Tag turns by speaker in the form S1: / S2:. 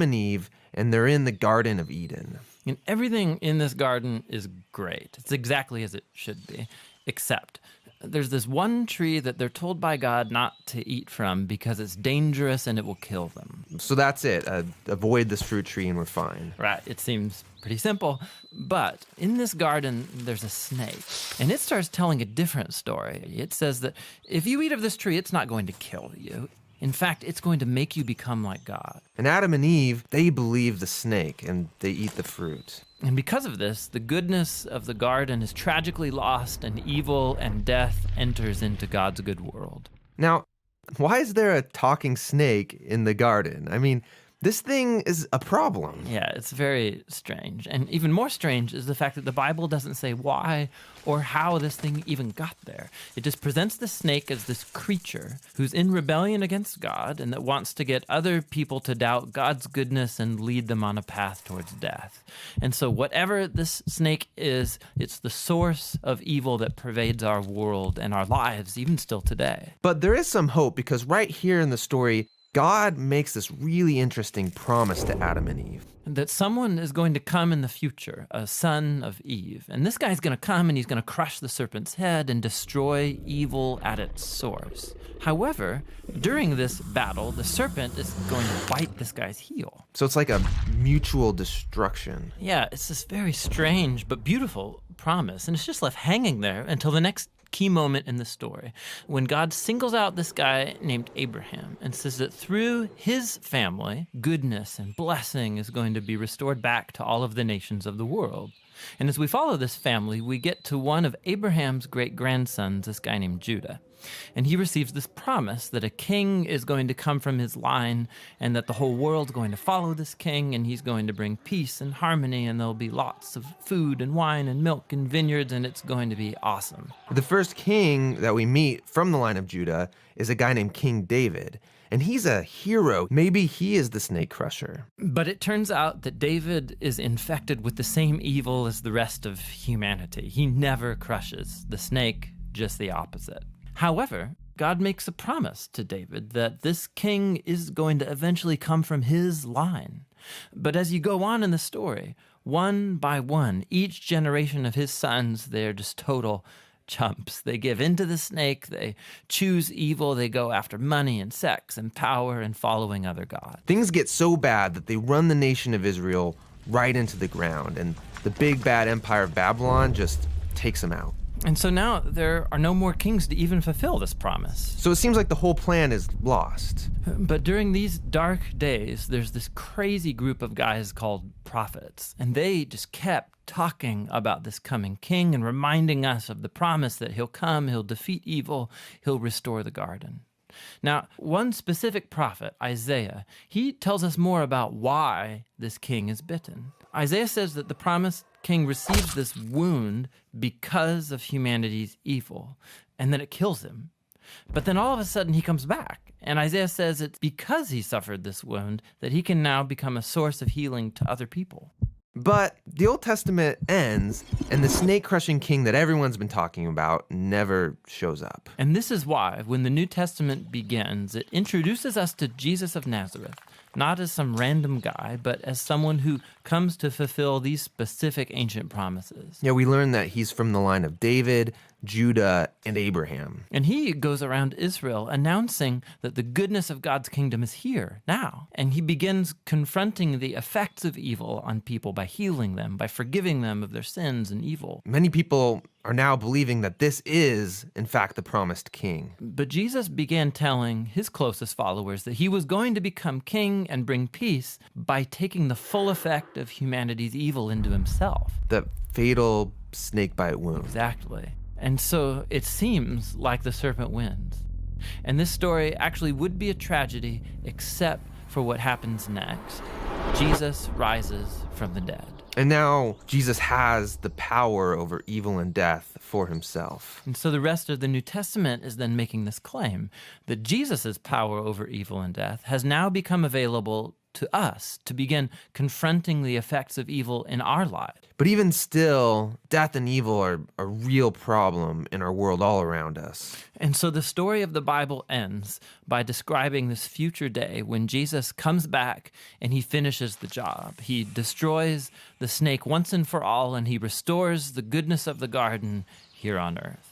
S1: and Eve, and they're in the Garden of Eden.
S2: And everything in this garden is great. It's exactly as it should be, except there's this one tree that they're told by God not to eat from because it's dangerous and it will kill them.
S1: So that's it. Avoid this fruit tree and we're fine.
S2: Right, it seems pretty simple. But in this garden, there's a snake, and it starts telling a different story. It says that if you eat of this tree, it's not going to kill you. In fact, it's going to make you become like God.
S1: And Adam and Eve, they believe the snake and they eat the fruit.
S2: And because of this, the goodness of the garden is tragically lost, and evil and death enters into God's good world.
S1: Now, why is there a talking snake in the garden? I mean, this thing is a problem.
S2: Yeah, it's very strange. And even more strange is the fact that the Bible doesn't say why or how this thing even got there. It just presents the snake as this creature who's in rebellion against God and that wants to get other people to doubt God's goodness and lead them on a path towards death. And so whatever this snake is, it's the source of evil that pervades our world and our lives, even still today.
S1: But there is some hope, because right here in the story, God makes this really interesting promise to Adam and Eve.
S2: That someone is going to come in the future, a son of Eve. And this guy's going to come and he's going to crush the serpent's head and destroy evil at its source. However, during this battle, the serpent is going to bite this guy's heel.
S1: So it's like a mutual destruction.
S2: Yeah, it's this very strange but beautiful promise. And it's just left hanging there until the next key moment in the story, when God singles out this guy named Abraham and says that through his family, goodness and blessing is going to be restored back to all of the nations of the world. And as we follow this family, we get to one of Abraham's great-grandsons, this guy named Judah. And he receives this promise that a king is going to come from his line and that the whole world's going to follow this king, and he's going to bring peace and harmony, and there'll be lots of food and wine and milk and vineyards, and it's going to be awesome.
S1: The first king that we meet from the line of Judah is a guy named King David. And he's a hero. Maybe he is the snake crusher.
S2: But it turns out that David is infected with the same evil as the rest of humanity. He never crushes the snake, just the opposite. However, God makes a promise to David that this king is going to eventually come from his line. But as you go on in the story, one by one, each generation of his sons, they're just total chumps. They give in to the snake, they choose evil, they go after money and sex and power and following other gods.
S1: Things get so bad that they run the nation of Israel right into the ground, and the big bad empire of Babylon just takes them out.
S2: And so now there are no more kings to even fulfill this promise.
S1: So it seems like the whole plan is lost.
S2: But during these dark days, there's this crazy group of guys called prophets, and they just kept talking about this coming king and reminding us of the promise that he'll come, he'll defeat evil, he'll restore the garden. Now, one specific prophet, Isaiah, he tells us more about why this king is bitten. Isaiah says that the promised king receives this wound because of humanity's evil, and that it kills him. But then all of a sudden he comes back, and Isaiah says it's because he suffered this wound that he can now become a source of healing to other people.
S1: But the Old Testament ends, and the snake-crushing king that everyone's been talking about never shows up.
S2: And this is why, when the New Testament begins, it introduces us to Jesus of Nazareth, not as some random guy, but as someone who comes to fulfill these specific ancient promises.
S1: Yeah, we learn that he's from the line of David, Judah, and Abraham.
S2: And he goes around Israel announcing that the goodness of God's kingdom is here, now. And he begins confronting the effects of evil on people by healing them, by forgiving them of their sins and evil.
S1: Many people are now believing that this is, in fact, the promised king.
S2: But Jesus began telling his closest followers that he was going to become king and bring peace by taking the full effect of humanity's evil into himself.
S1: The fatal snake bite wound.
S2: Exactly. And so it seems like the serpent wins. And this story actually would be a tragedy except for what happens next. Jesus rises from the dead.
S1: And now Jesus has the power over evil and death for himself.
S2: And so the rest of the New Testament is then making this claim that Jesus' power over evil and death has now become available to us to begin confronting the effects of evil in our lives.
S1: But even still, death and evil are a real problem in our world all around us.
S2: And so the story of the Bible ends by describing this future day when Jesus comes back and he finishes the job. He destroys the snake once and for all, and he restores the goodness of the garden here on earth.